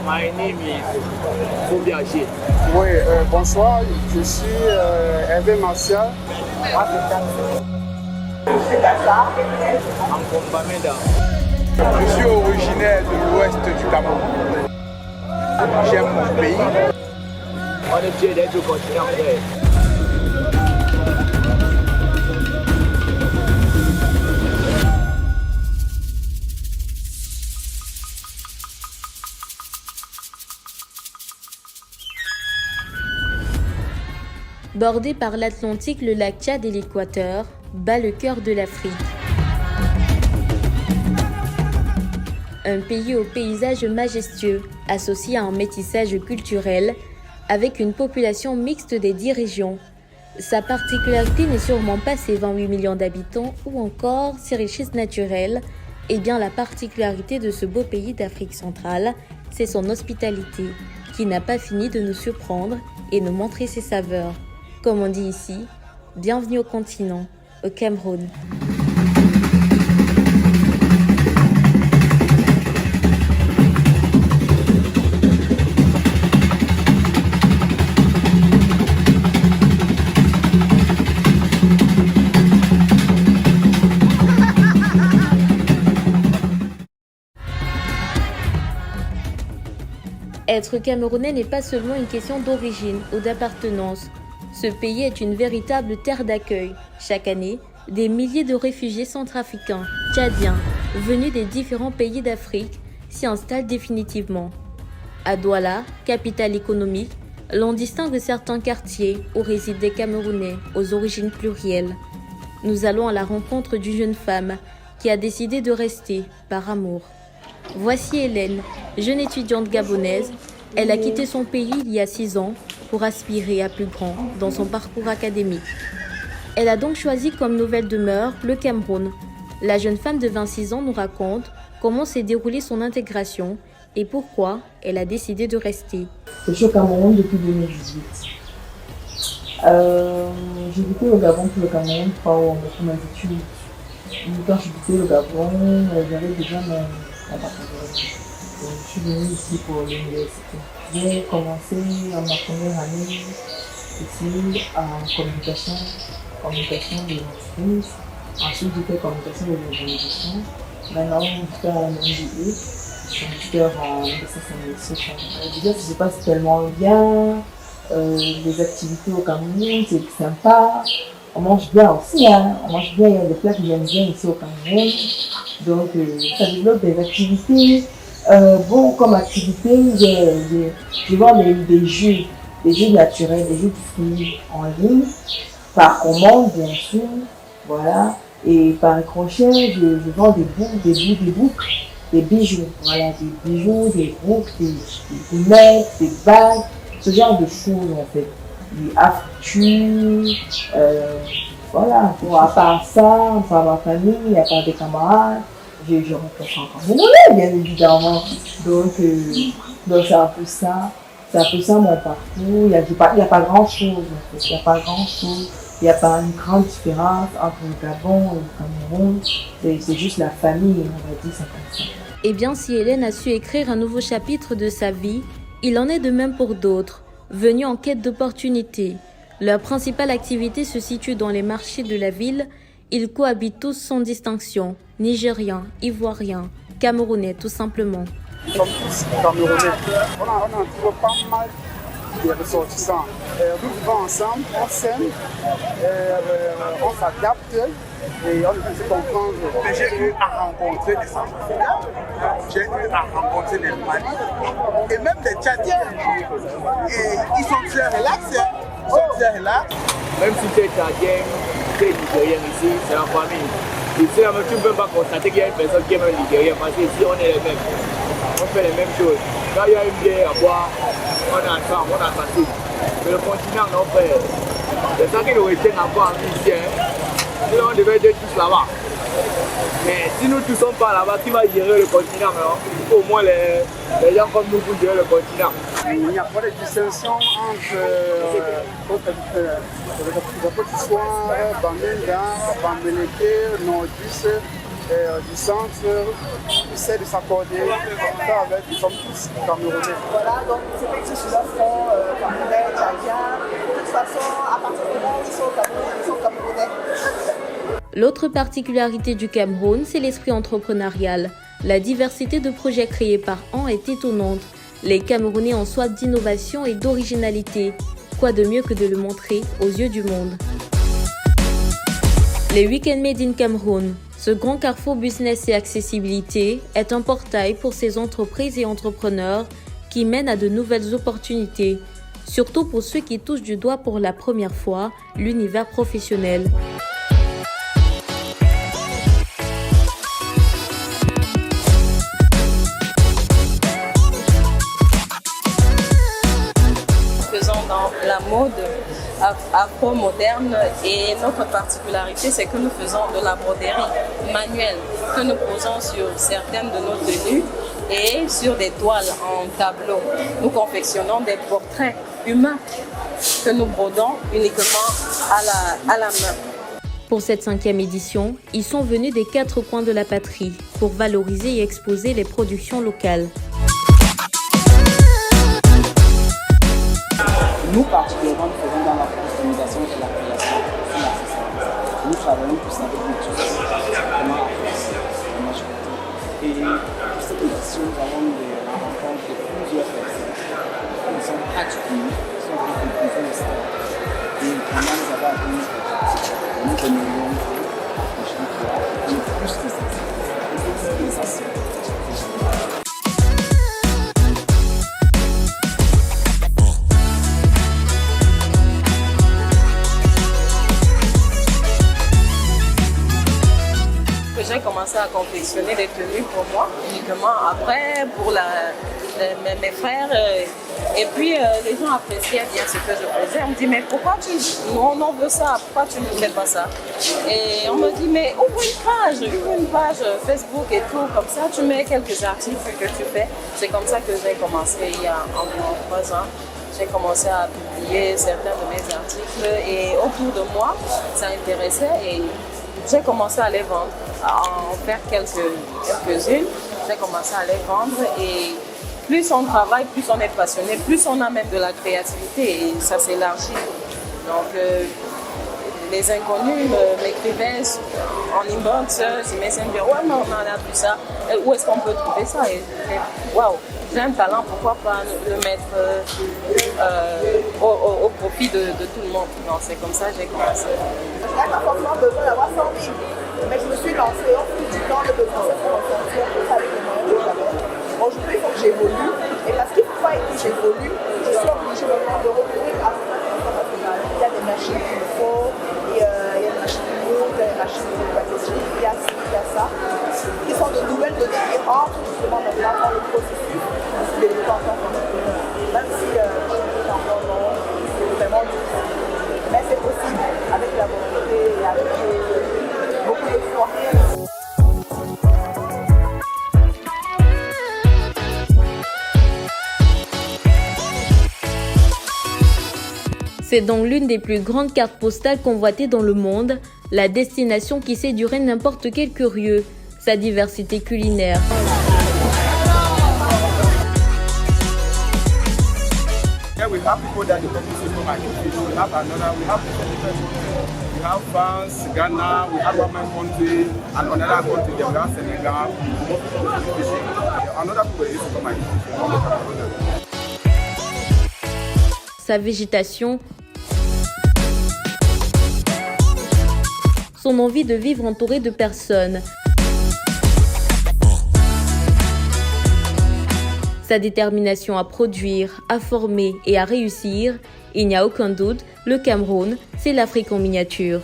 My name is Kobiachi. Oui, bonsoir, je suis Hervé Martial. Ankombameda. Je suis originaire de l'ouest du Cameroun. J'aime mon pays. On est fiers d'être au continent, frère. Bordé par l'Atlantique, le lac Tchad et l'Équateur bat le cœur de l'Afrique. Un pays au paysage majestueux, associé à un métissage culturel, avec une population mixte des 10 régions. Sa particularité n'est sûrement pas ses 28 millions d'habitants ou encore ses richesses naturelles. Eh bien, la particularité de ce beau pays d'Afrique centrale, c'est son hospitalité, qui n'a pas fini de nous surprendre et nous montrer ses saveurs. Comme on dit ici, bienvenue au continent, au Cameroun. Être camerounais n'est pas seulement une question d'origine ou d'appartenance. Ce pays est une véritable terre d'accueil. Chaque année, des milliers de réfugiés centrafricains, tchadiens, venus des différents pays d'Afrique, s'y installent définitivement. À Douala, capitale économique, l'on distingue certains quartiers où résident des Camerounais aux origines plurielles. Nous allons à la rencontre d'une jeune femme qui a décidé de rester par amour. Voici Hélène, jeune étudiante gabonaise. Elle a quitté son pays il y a 6 ans pour aspirer à plus grand dans son parcours académique. Elle a donc choisi comme nouvelle demeure le Cameroun. La jeune femme de 26 ans nous raconte comment s'est déroulée son intégration et pourquoi elle a décidé de rester. Je suis au Cameroun depuis 2018. J'ai quitté le Gabon pour le Cameroun pour mes études. Quand j'ai quitté le Gabon, j'avais déjà mon baccalauréat. Je suis venue ici pour l'université. J'ai commencé ma première année ici en communication des entreprises. Ensuite, j'ai fait communication des organisations. Maintenant, je fais un MBA. Je suis master en business administration. Déjà, ça se passe tellement bien. Les activités au Cameroun, c'est sympa. On mange bien aussi, hein. On mange bien, il y a des plats que j'aime bien ici au Cameroun. Donc, ça développe des activités. Bon, comme activité, je vends des jus naturels, des jus de fruits en ligne, par commande, bien sûr. Voilà. Et par crochet, je vends des boucles, des bijoux. Voilà, des bijoux, des boucles, des mecs, des bagues, ce genre de choses en fait. Des affectus, voilà. Bon, à part ça, à part ma famille, à part des camarades, je rencontre encore mon monnaie, bien évidemment. Donc c'est un peu ça. C'est un peu ça mon parcours. Il n'y a pas grand chose en fait. Il n'y a pas grand chose. Il n'y a pas une grande différence entre le Gabon et le Cameroun. C'est juste la famille, on va dire ça comme ça. Eh bien, si Hélène a su écrire un nouveau chapitre de sa vie, il en est de même pour d'autres, venus en quête d'opportunités. Leur principale activité se situe dans les marchés de la ville. Ils cohabitent tous sans distinction, Nigériens, Ivoiriens, Camerounais tout simplement. Nous sommes tous Camerounais. On a toujours pas mal de ressortissants. Nous vivons ensemble, on s'aime, on s'adapte et on essaie de comprendre. J'ai eu à rencontrer des Centrafricains, j'ai eu à rencontrer des Maliens et même des Tchadiens. Et ils sont très relaxés. Ils sont très relax. Même si tu es Tchadien, tu es Nigérien ici, c'est la famille. Ici, tu ne peux pas constater qu'il y a une personne qui est même Nigérien parce qu'ici, on est les mêmes. On fait les mêmes choses. Quand il y a une bière à boire, on est ensemble, on est ensemble. Mais le continent, non, frère. C'est ça qui nous retient encore en vie ici. Sinon, on devait être tous là-bas. Mais si nous ne tous sommes pas là-bas, qui va gérer le continent? Il faut au moins les gens comme nous pour gérer le continent. Il n'y a pas de distinction entre les petits soirs, Bamenda, Bambeleke, Nordis. du centre essaie de s'accorder avec, nous sommes tous Camerounais. Voilà, donc ces petits sous sont Camerounais, Tchadiens. De toute façon, à partir du moment où ils sont Camerounais. L'autre particularité du Cameroun, c'est l'esprit entrepreneurial. La diversité de projets créés par an est étonnante. Les Camerounais ont soif d'innovation et d'originalité. Quoi de mieux que de le montrer aux yeux du monde? Les Week-end Made in Cameroun. Ce grand carrefour business et accessibilité est un portail pour ces entreprises et entrepreneurs qui mènent à de nouvelles opportunités, surtout pour ceux qui touchent du doigt pour la première fois l'univers professionnel. Dans la mode afro-moderne et notre particularité c'est que nous faisons de la broderie manuelle que nous posons sur certaines de nos tenues et sur des toiles en tableau. Nous confectionnons des portraits humains que nous brodons uniquement à la main. Pour cette 5e édition, ils sont venus des 4 coins de la patrie pour valoriser et exposer les productions locales. Nous, particulièrement, nous faisons dans la customisation et la création et l'accessoire. Nous travaillons plus avec les choses, comment la majorité. Et pour cette édition, nous avons eu la rencontre de plusieurs personnes qui sont pratiquement, qui sont venus composer le stade. Et vraiment, nous avons atteint nos objectifs. Nous aimerions les gens qui ont plus que ça. Et ça, c'est j'ai commencé à confectionner des tenues pour moi, uniquement après pour mes frères. Et puis les gens appréciaient bien ce que je faisais. On me dit, mais pourquoi on veut ça, pourquoi tu ne fais pas ça? Et on me dit, mais ouvre une page Facebook et tout, comme ça tu mets quelques articles que tu fais. C'est comme ça que j'ai commencé il y a environ 3 ans. J'ai commencé à publier certains de mes articles et autour de moi, ça intéressait et j'ai commencé à les vendre, à en faire quelques-unes. J'ai commencé à les vendre et plus on travaille, plus on est passionné, plus on a même de la créativité et ça s'élargit. Donc les inconnus m'écrivaient en inbox, sur Messenger, ouais mais on en a vu ça, où est-ce qu'on peut trouver ça? Et waouh, j'ai un talent, pourquoi pas le mettre au profit de tout le monde. Donc c'est comme ça que j'ai commencé. Je n'ai pas forcément besoin d'avoir 100 000, mais je me suis lancée au fil du temps, le besoin de se ressentir avec les moyens que j'avais. Aujourd'hui, il faut que j'évolue, et parce qu'il faut que j'évolue, je suis obligée maintenant de recourir à cette information. Il y a des machines qu'il me faut, il y a des machines de moule, il y a des machines de pâtisserie, il y a ci, il y a ça, qui sont de nouvelles données qui rentrent justement dans le processus de développement entrepreneur. Même si je suis encore non, c'est vraiment difficile. Mais c'est possible avec la volonté et avec beaucoup de foi. C'est donc l'une des plus grandes cartes postales convoitées dans le monde, la destination qui séduirait n'importe quel curieux, sa diversité culinaire. Yeah, we have people that the country system are keeping. We have another, we have we have France, Ghana, we have one country, and another country, we have Senegal. Another people is from my country. Sa végétation, son envie de vivre entouré de personnes, sa détermination à produire, à former et à réussir, il n'y a aucun doute, le Cameroun, c'est l'Afrique en miniature.